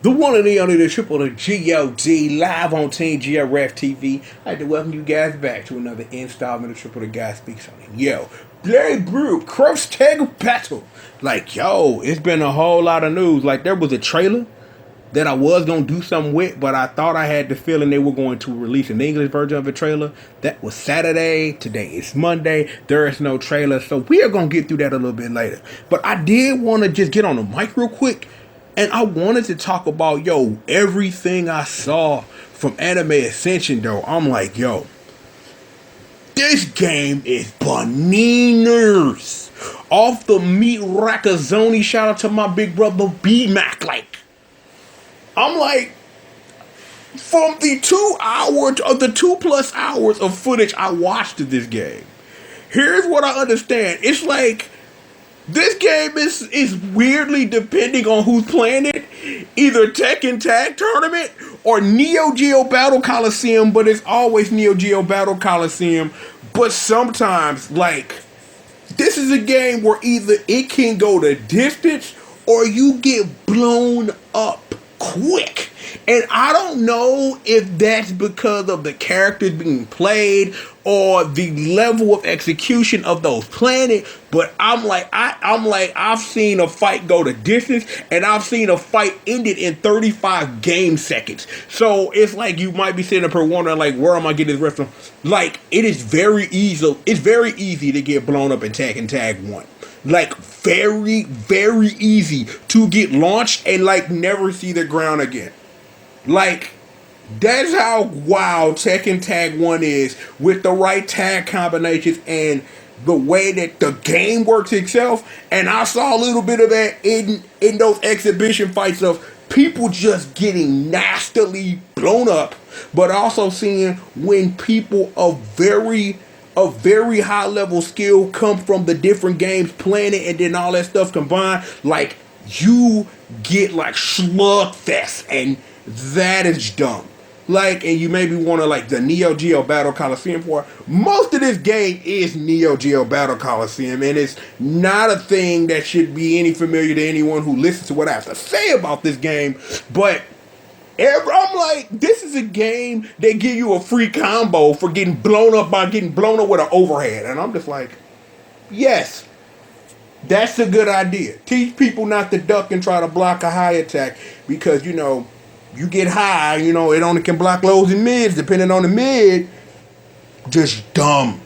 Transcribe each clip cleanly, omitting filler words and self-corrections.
The one and the only, the triple, the G.O.D. live on Team GRF TV. I'd like to welcome you guys back to another installment of Triple the Guy Speaks on. Yo, BlazBlue, Cross Tag Battle. Like, yo, it's been a whole lot of news. Like, there was a trailer that I was going to do something with, but I thought I had the feeling they were going to release an English version of a trailer. That was Saturday. Today is Monday. There is no trailer, so we are going to get through that a little bit later. But I did want to just get on the mic real quick, and I wanted to talk about, yo, everything I saw from Anime Ascension, though. I'm like, yo, this game is bananas. Off the meat Rackazoni, shout out to my big brother B-Mac, like, I'm like, from the 2 hours of the 2+ hours of footage I watched of this game, here's what I understand. It's like this game is weirdly depending on who's playing it, either Tekken Tag Tournament or Neo Geo Battle Coliseum, but it's always Neo Geo Battle Coliseum. But sometimes, like, this is a game where either it can go the distance or you get blown up quick. And I don't know if that's because of the characters being played or the level of execution of those planets, but I've seen a fight go the distance, and I've seen a fight ended in 35 game seconds. So it's like you might be sitting up here wondering, like, where am I getting this rest from? Like, it is very easy. It's very easy to get blown up in Tekken Tag 1. Like, very, very easy to get launched and, like, never see the ground again. Like, that's how wild Tekken Tag 1 is with the right tag combinations and the way that the game works itself. And I saw a little bit of that in those exhibition fights of people just getting nastily blown up, but also seeing when people of very high level skill come from the different games playing it, and then all that stuff combined, like, you get like slugfest, and that is dumb. Like, and you maybe want to, like, the Neo Geo Battle Coliseum for most of this game is Neo Geo Battle Coliseum, and it's not a thing that should be any familiar to anyone who listens to what I have to say about this game. But I'm like, this is a game that give you a free combo for getting blown up with an overhead, and I'm just like, yes, that's a good idea. Teach people not to duck and try to block a high attack, because, you know, you get high, you know, it only can block lows and mids, depending on the mid. Just dumb.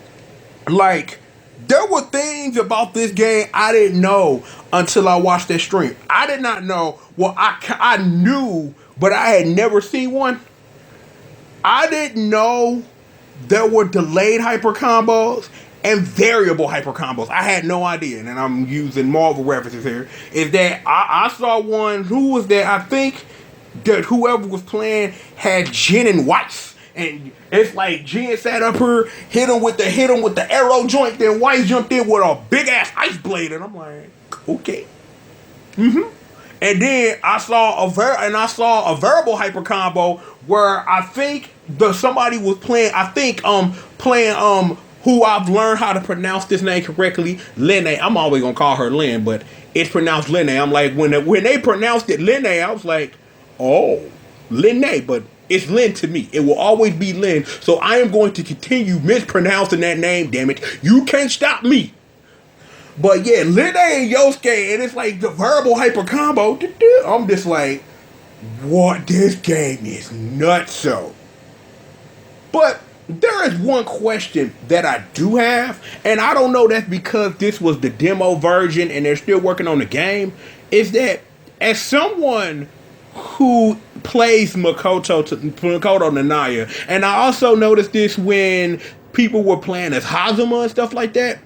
Like, there were things about this game I didn't know until I watched that stream. I did not know. Well, I knew, but I had never seen one. I didn't know there were delayed hyper combos and variable hyper combos. I had no idea, and I'm using Marvel references here. Is that I saw one, who was that? I think that whoever was playing had Jin and Weiss, and it's like Jin sat up here, hit him with the arrow joint, then Weiss jumped in with a big ass ice blade, and I'm like, okay, And then I saw a variable hyper combo where I think somebody was playing. I think who I've learned how to pronounce this name correctly, Lene. I'm always gonna call her Lynn, but it's pronounced Lene. I'm like, when they pronounced it Lene, I was like, oh, Lene, but it's Lynn to me. It will always be Lynn. So I am going to continue mispronouncing that name, damn it. You can't stop me. But yeah, Lene and Yosuke, and it's like the verbal hyper combo. I'm just like, what? This game is nuts. So, but there is one question that I do have, and I don't know that's because this was the demo version and they're still working on the game, is that as someone who plays Makoto Nanaya, and I also noticed this when people were playing as Hazuma and stuff like that,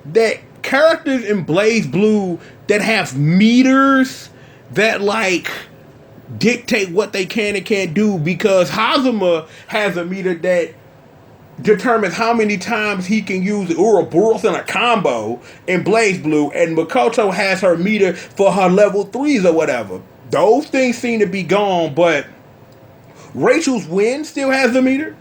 that characters in BlazBlue that have meters that, like, dictate what they can and can't do, because Hazuma has a meter that determines how many times he can use Ouroboros in a combo in BlazBlue, and Makoto has her meter for her level 3s or whatever. Those things seem to be gone, but Rachel's Wind still has a meter.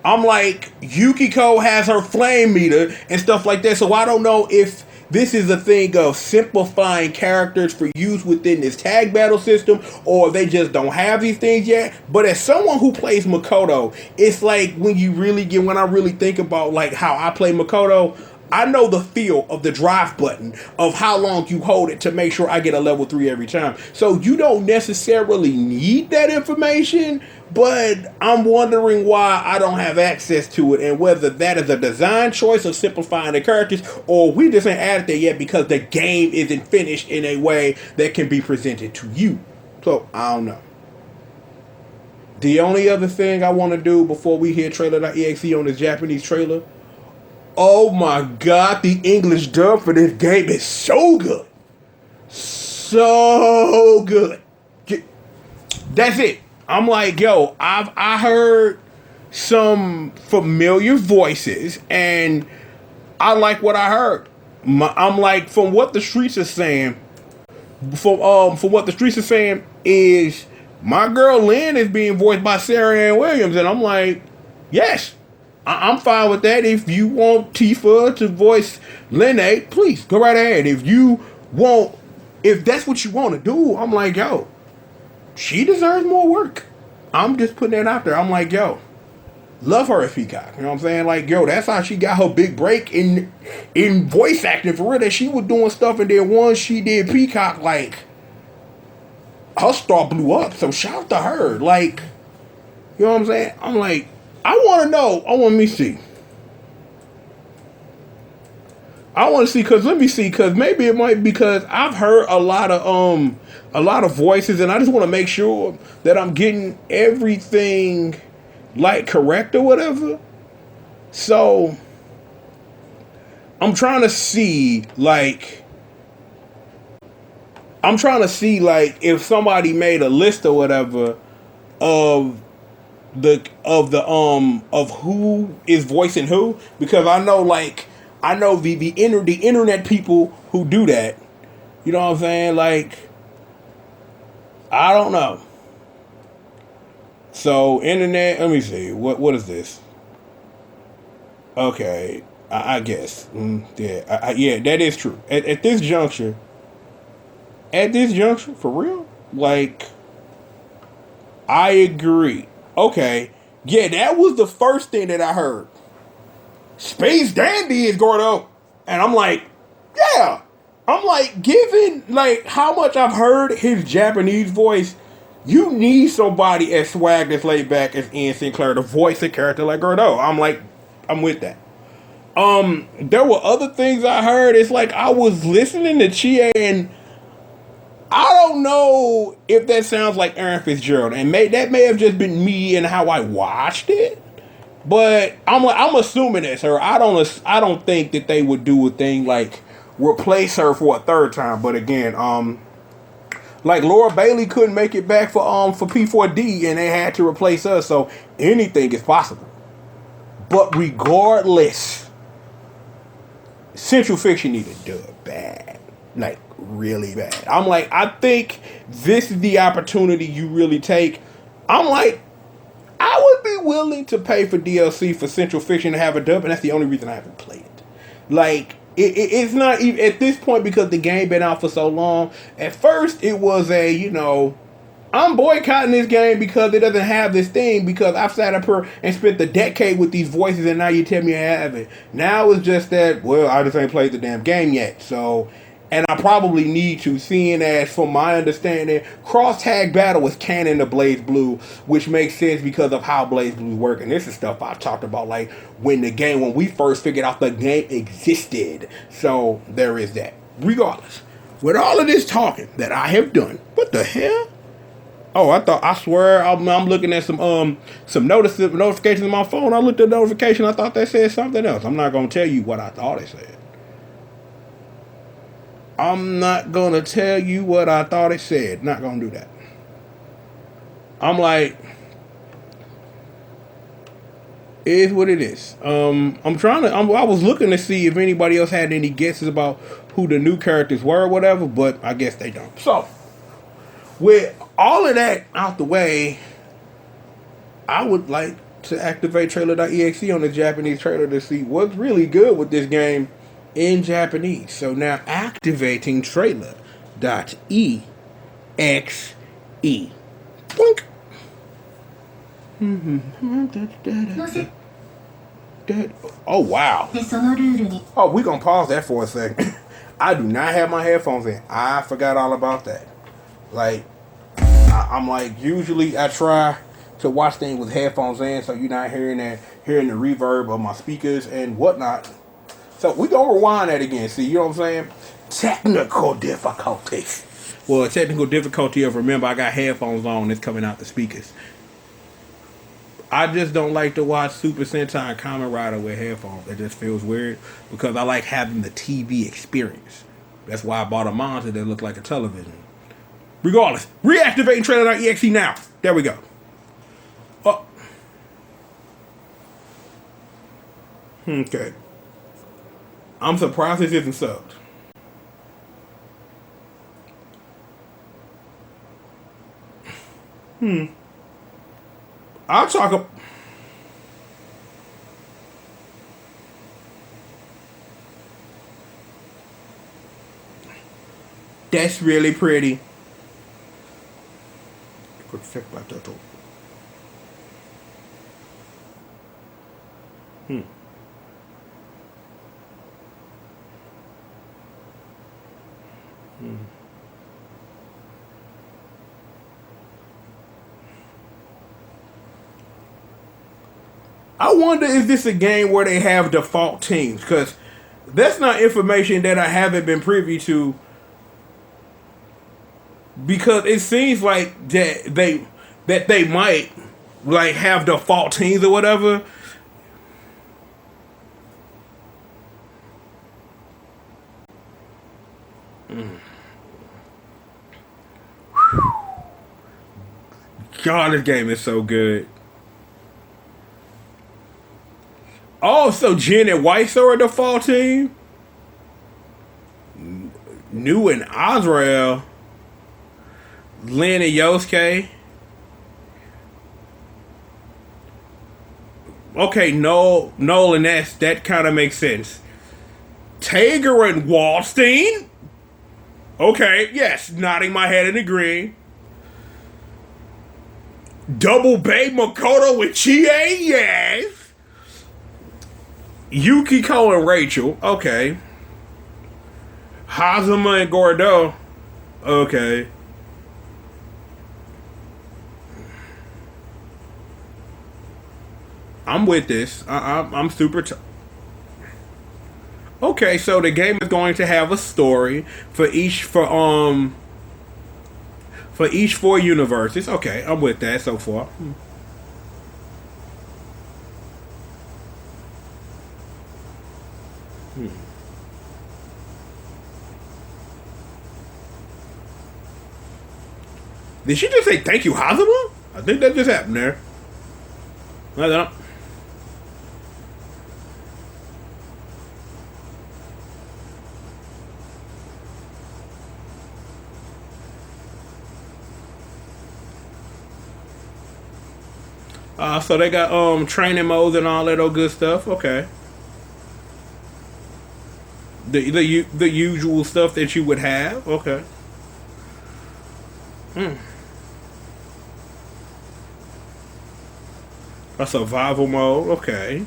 I'm like, Yukiko has her flame meter and stuff like that, so I don't know if this is a thing of simplifying characters for use within this tag battle system, or they just don't have these things yet. But as someone who plays Makoto, it's like when I really think about like how I play Makoto, I know the feel of the drive button, of how long you hold it to make sure I get a level 3 every time. So you don't necessarily need that information, but I'm wondering why I don't have access to it, and whether that is a design choice of simplifying the characters, or we just ain't added there yet because the game isn't finished in a way that can be presented to you. So, I don't know. The only other thing I want to do before we hear trailer.exe on this Japanese trailer, oh my god, the English dub for this game is so good. So good. That's it. I'm like, yo, I heard some familiar voices, and I like what I heard. I'm like, from what the streets are saying, from what the streets are saying is my girl Lynn is being voiced by Sarah Ann Williams, and I'm like, yes. I'm fine with that. If you want Tifa to voice Lene, please go right ahead. If that's what you want to do, I'm like, yo, she deserves more work. I'm just putting that out there. I'm like, yo, love her as Peacock. You know what I'm saying? Like, yo, that's how she got her big break in voice acting, for real. That she was doing stuff, and then once she did Peacock, like, her star blew up. So shout out to her. Like, you know what I'm saying? I'm like, I want to know. I want to see. I want to see, because maybe it might, because I've heard a lot of voices, and I just want to make sure that I'm getting everything like correct or whatever. So I'm trying to see like if somebody made a list or whatever of who is voicing who, because I know the internet people who do that. You know what I'm saying? Like, I don't know. So internet, let me see. What is this? Okay, I guess. Yeah, that is true. At this juncture, for real, like, I agree. Okay, yeah, that was the first thing that I heard. Space Dandy is Gordo. And I'm like, yeah. I'm like, given like how much I've heard his Japanese voice, you need somebody as swag that's laid back as Ian Sinclair to voice a character like Gordo. I'm like, I'm with that. There were other things I heard. It's like I was listening to Chie, and I don't know if that sounds like Aaron Fitzgerald, and that may have just been me and how I watched it. But I'm assuming it's her. I don't think that they would do a thing like replace her for a third time. But again, like Laura Bailey couldn't make it back for P4D, and they had to replace her. So anything is possible. But regardless, Central Fiction need to do it bad, like really bad. I'm like, I think this is the opportunity you really take. I'm like, I would be willing to pay for DLC for Central Fiction to have a dub, and that's the only reason I haven't played it. Like, it's not even at this point, because the game been out for so long. At first, it was I'm boycotting this game because it doesn't have this thing, because I've sat up here and spent the decade with these voices, and now you tell me I have it. Now it's just that, well, I just ain't played the damn game yet, so... And I probably need to, seeing as, from my understanding, cross-tag battle is canon to BlazBlue, which makes sense because of how BlazBlue work. And this is stuff I've talked about, like, when we first figured out the game existed. So, there is that. Regardless, with all of this talking that I have done, what the hell? Oh, I swear, I'm looking at some notifications on my phone. I looked at the notification, I thought that said something else. I'm not going to tell you what I thought it said. I'm not going to tell you what I thought it said. Not going to do that. I'm like, it is what it is. I was looking to see if anybody else had any guesses about who the new characters were or whatever, but I guess they don't. So, with all of that out the way, I would like to activate trailer.exe on the Japanese trailer to see what's really good with this game. in Japanese. So now activating trailer dot exe. Blink. Oh wow. Oh, we gonna pause that for a second. I do not have my headphones in. I forgot all about that. Like, I'm like, usually I try to watch things with headphones in, so you're not hearing the reverb of my speakers and whatnot. So we gonna rewind that again. See, you know what I'm saying? Technical difficulties. Well, technical difficulty of, remember, I got headphones on. It's coming out the speakers. I just don't like to watch Super Sentai and Kamen Rider with headphones. It just feels weird because I like having the TV experience. That's why I bought a monitor that looked like a television. Regardless, reactivating trailer.exe now. There we go. Oh. Okay. I'm surprised this isn't subbed. I'll talk about. That's really pretty. Quick check about that though. I wonder, is this a game where they have default teams? Because that's not information that I haven't been privy to. Because it seems like that they might like have default teams or whatever. God, this game is so good. Oh, so Jin and Weiss are a default team? New and Azrael. Lin and Yosuke. Okay, Noel and that kind of makes sense. Tager and Wallstein? Okay, yes, nodding my head and agreeing. Double Bay Makoto with Chie? Yes. Yukiko and Rachel, okay. Hazuma and Gordo, okay. I'm with this. I'm super. Okay, so the game is going to have a story for each for each 4 universes. Okay, I'm with that so far. Did she just say thank you, Hazuma? I think that just happened there. I don't. So they got training modes and all that old good stuff. Okay. The usual stuff that you would have. Okay. A survival mode. Okay.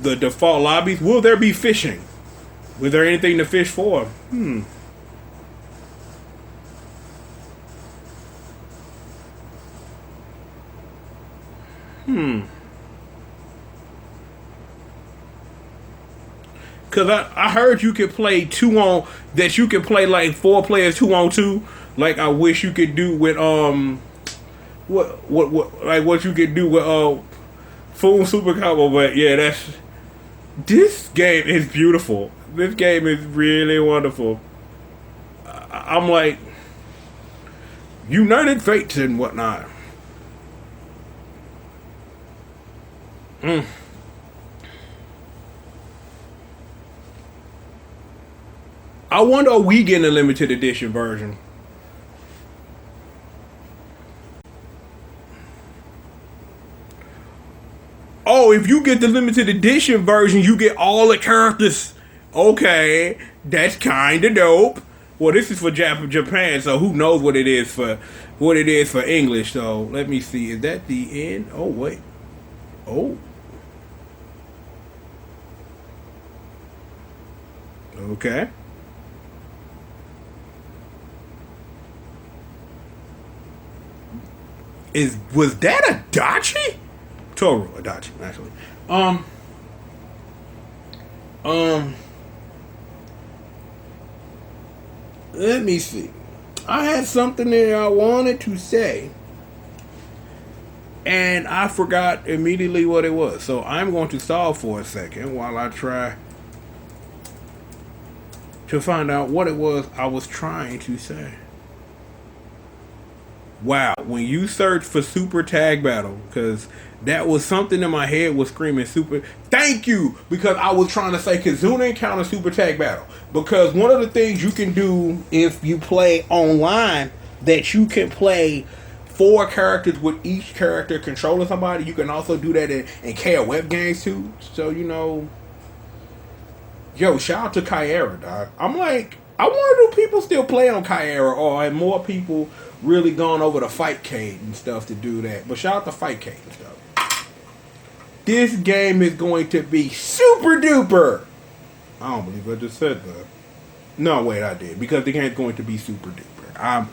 The default lobbies. Will there be fishing? Was there anything to fish for? Cause I heard you could play that you could play like 4 players 2-on-2. Like I wish you could do with what you could do with Full Super Combo. But yeah, this game is beautiful. This game is really wonderful. I'm like United Fates and whatnot. I wonder, are we getting a limited edition version? if you get the limited edition version, you get all the characters. Okay, that's kind of dope. Well, this is for Japan, so who knows what it is for English. So let me see. Is that the end? Oh wait. Oh. Okay. Was that Adachi? Toru Adachi, actually. Let me see. I had something that I wanted to say, and I forgot immediately what it was. So I'm going to stall for a second while I try to find out what it was I was trying to say. Wow, when you search for Super Tag Battle, because that was something in my head was screaming Super. Thank you, because I was trying to say Kizuna Encounter Super Tag Battle. Because one of the things you can do if you play online, that you can play 4 characters with each character controlling somebody. You can also do that in KOF games too. So, you know, yo, shout out to Kyera, dog. I'm like, I wonder do people still play on Kyera, or have more people really gone over to Fightcade and stuff to do that? But shout out to Fightcade and stuff. This game is going to be super duper. I don't believe I just said that. No, wait, I did, because the game's going to be super duper.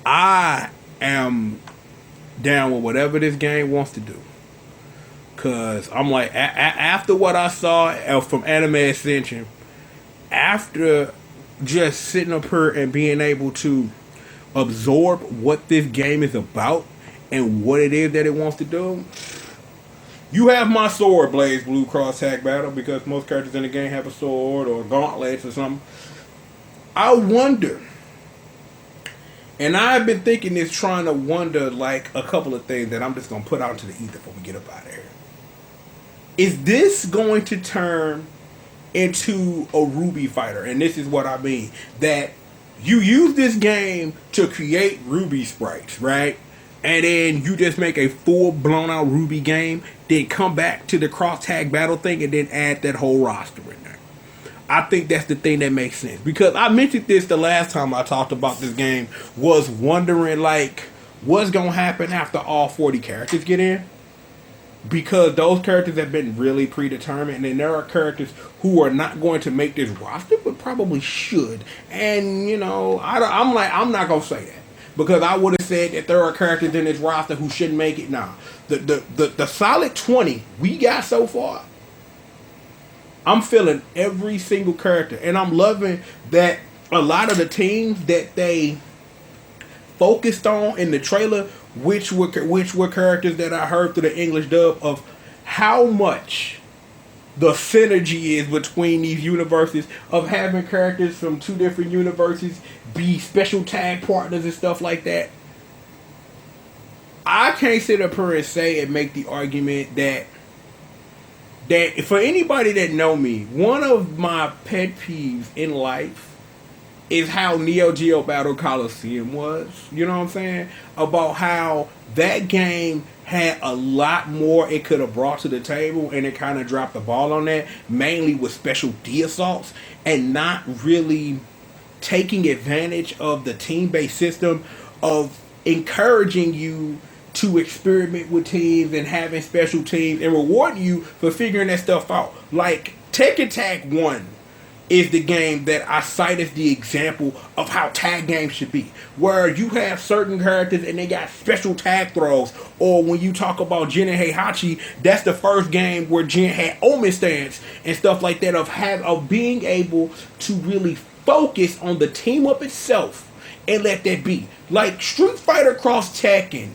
I am down with whatever this game wants to do. Cause I'm like, after what I saw from Anime Ascension, after just sitting up here and being able to absorb what this game is about and what it is that it wants to do, you have my sword, BlazBlue Cross Tag Battle, because most characters in the game have a sword or gauntlets or something. I wonder, and I've been thinking this, trying to wonder like a couple of things that I'm just going to put out into the ether before we get up out of here. Is this going to turn into a Ruby fighter? And this is what I mean. That you use this game to create Ruby sprites, right? And then you just make a full blown out Ruby game, then come back to the cross tag battle thing and then add that whole roster in there. I think that's the thing that makes sense. Because I mentioned this the last time I talked about this game, was wondering like what's going to happen after all 40 characters get in. Because those characters have been really predetermined, and there are characters who are not going to make this roster, but probably should. And you know, I'm not gonna say that, because I would have said that there are characters in this roster who shouldn't make it. Nah, the solid 20 we got so far, I'm feeling every single character, and I'm loving that a lot of the teams that they focused on in the trailer, which were characters that I heard through the English dub, of how much the synergy is between these universes, of having characters from 2 different universes be special tag partners and stuff like that. I can't sit up here and say and make the argument that for anybody that know me, one of my pet peeves in life is how Neo Geo Battle Coliseum was. You know what I'm saying? About how that game had a lot more it could have brought to the table, and it kind of dropped the ball on that, mainly with special D assaults, and not really taking advantage of the team-based system of encouraging you to experiment with teams and having special teams and rewarding you for figuring that stuff out. Like Tekken Tag 1 is the game that I cite as the example of how tag games should be, where you have certain characters and they got special tag throws. Or when you talk about Jin and Heihachi, that's the first game where Jin had Omen stance and stuff like that, of being able to really focus on the team up itself and let that be. Like Street Fighter Cross Tekken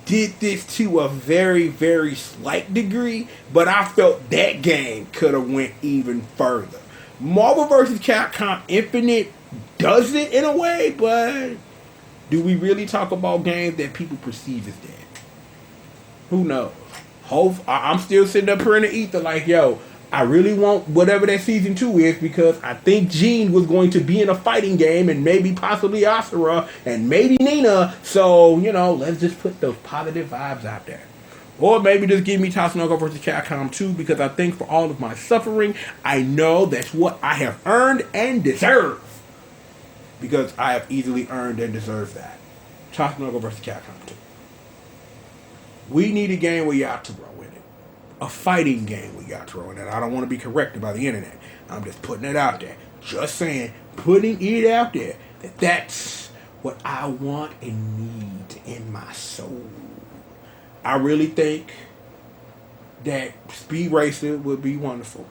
did this to a very, very slight degree, but I felt that game could have went even further. Marvel vs. Capcom Infinite does it in a way, but do we really talk about games that people perceive as dead? Who knows? I'm still sitting up here in the ether like, yo, I really want whatever that season 2 is, because I think Jean was going to be in a fighting game, and maybe possibly Asura, and maybe Nina. So, you know, let's just put those positive vibes out there. Or maybe just give me Tatsunoko versus Capcom 2, because I think for all of my suffering, I know that's what I have earned and deserve. Because I have easily earned and deserved that. Tatsunoko versus Capcom 2. We need a game with Yatoro in it. A fighting game with Yatoro in it. I don't want to be corrected by the internet. I'm just putting it out there. Just saying, putting it out there. That's what I want and need in my soul. I really think that Speed Racer would be wonderful.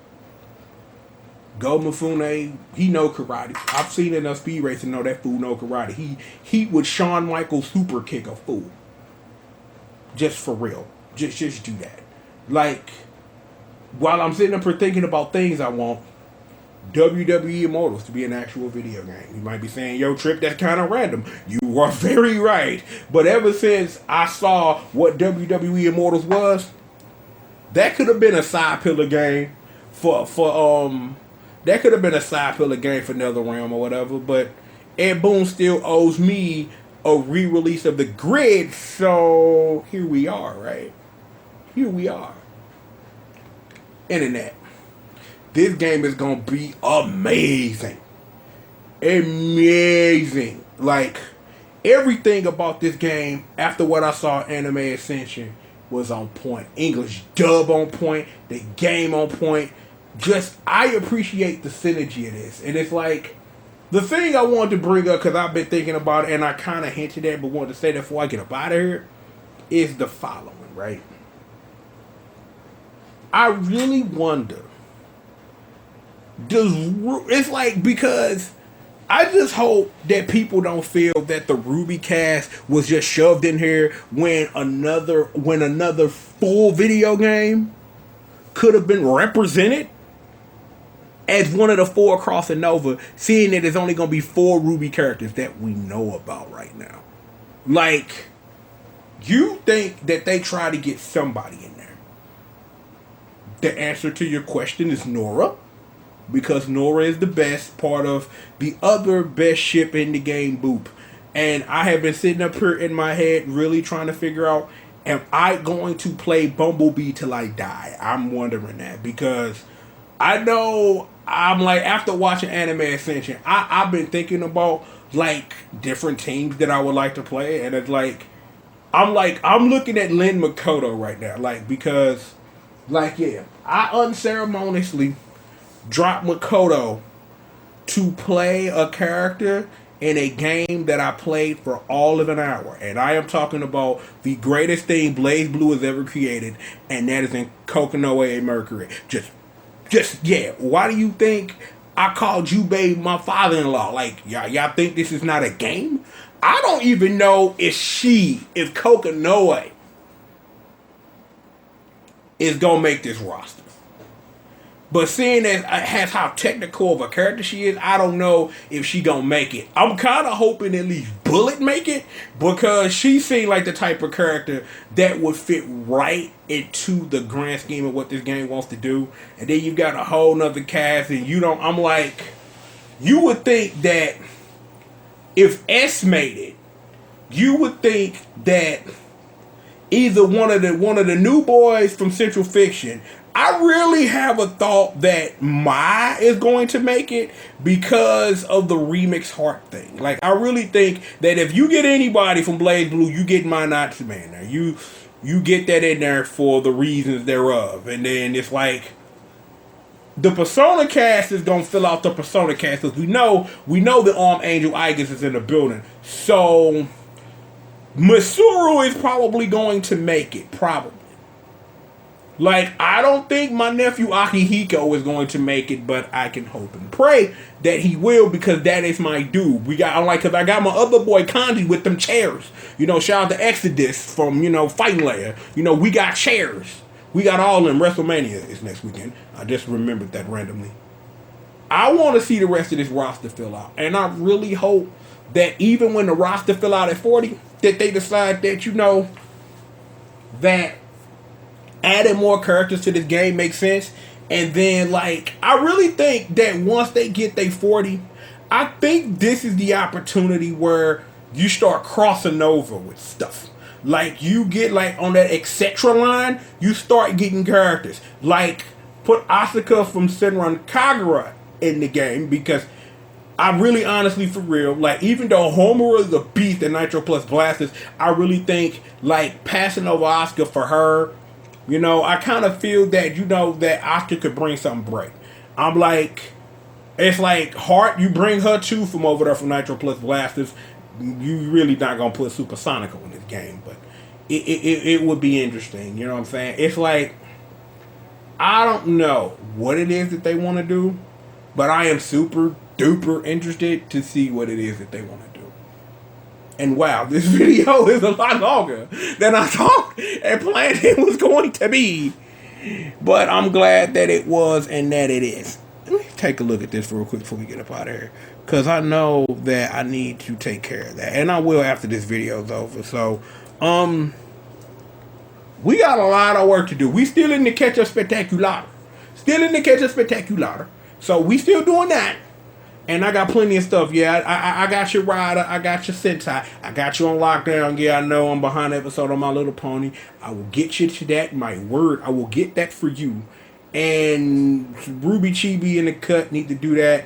Go Mifune, he know karate. I've seen enough Speed Racer to know that fool know karate. He would Shawn Michaels super kick a fool. Just for real. Just do that. Like, while I'm sitting up here thinking about things I want, WWE Immortals to be an actual video game. You might be saying, yo, Trip, that's kind of random. You are very right. But ever since I saw what WWE Immortals was, that could have been a side pillar game that could have been a side pillar game for NetherRealm or whatever, but Ed Boon still owes me a re-release of the Grid, so here we are, right? Here we are. Internet. This game is gonna be amazing. Amazing. Like, everything about this game, after what I saw Anime Ascension, was on point. English dub on point. The game on point. Just, I appreciate the synergy of this. And it's like, the thing I wanted to bring up, because I've been thinking about it, and I kind of hinted at, but wanted to say that before I get up out of here, is the following, right? I really wonder, it's like, because I just hope that people don't feel that the Ruby cast was just shoved in here when another full video game could have been represented as one of the 4 crossing over, seeing that there's only going to be 4 Ruby characters that we know about right now. Like, you think that they try to get somebody in there. The answer to your question is Nora. Because Nora is the best part of the other best ship in the game, Boop. And I have been sitting up here in my head really trying to figure out, am I going to play Bumblebee till I die? I'm wondering that. Because I know, I'm like, after watching Anime Ascension, I've been thinking about, like, different teams that I would like to play. And it's like, I'm looking at Lin Makoto right now. Like, because, like, yeah, I unceremoniously dropped Makoto to play a character in a game that I played for all of an hour. And I am talking about the greatest thing BlazBlue has ever created, and that is in Kokonoe Mercury. Just, yeah. Why do you think I called Jubei my father-in-law? Like, y'all think this is not a game? I don't even know if Kokonoe is gonna make this roster. But seeing as how technical of a character she is, I don't know if she gonna make it. I'm kind of hoping at least Bullet make it, because she seemed like the type of character that would fit right into the grand scheme of what this game wants to do. And then you've got a whole nother cast, and I'm like, you would think that if S made it, you would think that either one of the new boys from Central Fiction. I really have a thought that Mai is going to make it because of the Remix Heart thing. Like, I really think that if you get anybody from BlazBlue, you get Mai Natsume in there. You get that in there for the reasons thereof. And then it's like, the Persona cast is going to fill out the Persona cast, because we know that Angel Igus is in the building. So, Masuru is probably going to make it, probably. Like, I don't think my nephew Akihiko is going to make it, but I can hope and pray that he will, because that is my dude. Because I got my other boy Kanji with them chairs. Shout out to Exodus from, Fighting Layer. We got chairs. We got all of them. WrestleMania is next weekend. I just remembered that randomly. I want to see the rest of this roster fill out. And I really hope that even when the roster fill out at 40, that they decide that, that adding more characters to this game makes sense. And then, like, I really think that once they get their 40, I think this is the opportunity where you start crossing over with stuff. like you get like on that etc line, you start getting characters. Like put Asuka from Senran Kagura in the game, because I really honestly, for real, like even though Homura is a beast in Nitro Plus Blasters, I really think like passing over Asuka for her, you know, I kind of feel that, you know, that Asuka could bring something great. I'm like, it's like Heart, you bring her too from over there from Nitro Plus Blasters. You really not gonna put Supersonic on this game, but it would be interesting. You know what I'm saying? It's like, I don't know what it is that they want to do, but I am super duper interested to see what it is that they want to do. And wow, this video is a lot longer than I thought and planned it was going to be. But I'm glad that it was and that it is. Let me take a look at this real quick before we get up out of here, because I know that I need to take care of that, and I will after this video is over. So, we got a lot of work to do. We still in the catch-up spectacular. So we still doing that. And I got plenty of stuff. Yeah, I got your Rider. I got your Sentai. I got you on lockdown. Yeah, I know I'm behind episode on My Little Pony. I will get you to that. My word, I will get that for you. And Ruby Chibi in the cut need to do that.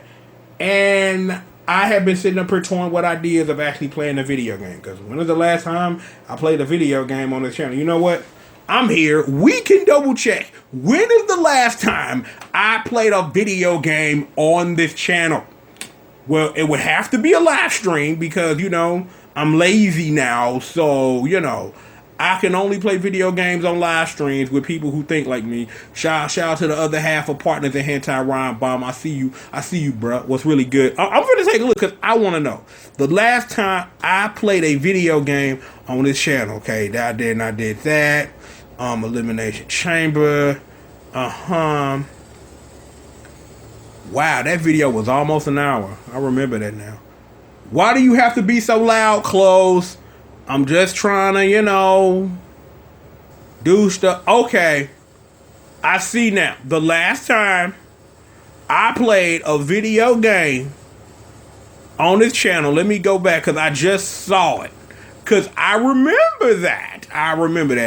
And I have been sitting up here toying with ideas of actually playing a video game. Because when was the last time I played a video game on this channel? You know what? I'm here. We can double check. When is the last time I played a video game on this channel? Well, it would have to be a live stream because, you know, I'm lazy now. So, you know, I can only play video games on live streams with people who think like me. Shout out to the other half of Partners in Hentai, Ryan Bomb. I see you, bro. What's really good? I'm going to take a look because I want to know. The last time I played a video game on this channel, okay, I did that. Elimination Chamber. Wow, that video was almost an hour. I remember that now. Why do you have to be so loud, Close? I'm just trying to, you know, do stuff. Okay, I see now. The last time I played a video game on this channel, let me go back because I just saw it. Because I remember that.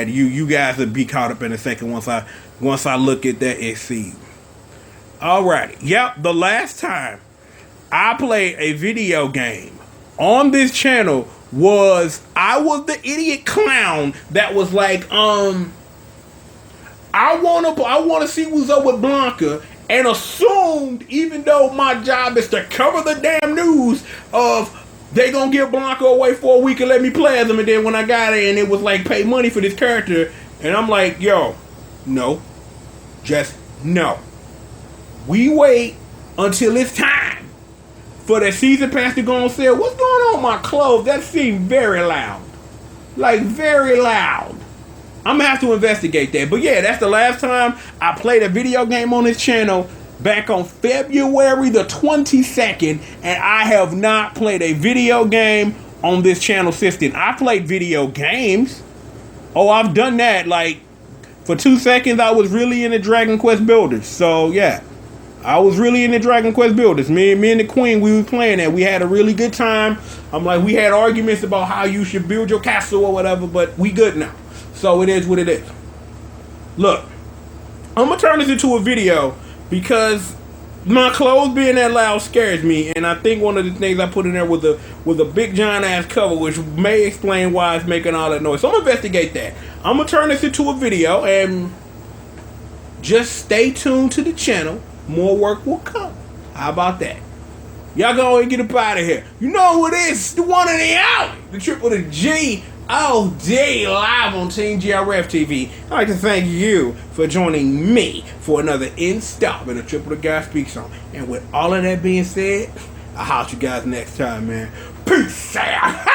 You guys will be caught up in a second once I look at that SC. Alrighty. Yep, the last time I played a video game on this channel was the idiot clown that was like, I wanna see what's up with Blanca, and assumed, even though my job is to cover the damn news of they gonna give Blanca away for a week and let me play as him, and then when I got it and it was like pay money for this character, and I'm like, yo, no, just no. We wait until it's time for the season pass to go on sale. What's going on with my clothes? That seemed very loud. Like, very loud. I'm going to have to investigate that. But yeah, that's the last time I played a video game on this channel, back on February the 22nd. And I have not played a video game on this channel since then. I played video games. Oh, I've done that. Like, for 2 seconds, I was really into Dragon Quest Builders. So, yeah. I was really into Dragon Quest Builders. Me and the Queen, we was playing that. We had a really good time. I'm like, we had arguments about how you should build your castle or whatever, but we good now. So it is what it is. Look, I'm going to turn this into a video because my clothes being that loud scares me. And I think one of the things I put in there was a big giant ass cover, which may explain why it's making all that noise. So I'm going to investigate that. I'm going to turn this into a video and just stay tuned to the channel. More work will come. How about that? Y'all go and get up out of here. You know who it is? The one in the alley. The triple to G.O.D. live on Team GRF TV. I'd like to thank you for joining me for another installment of Triple the Guy Speaks On. And with all of that being said, I'll holler at you guys next time, man. Peace out.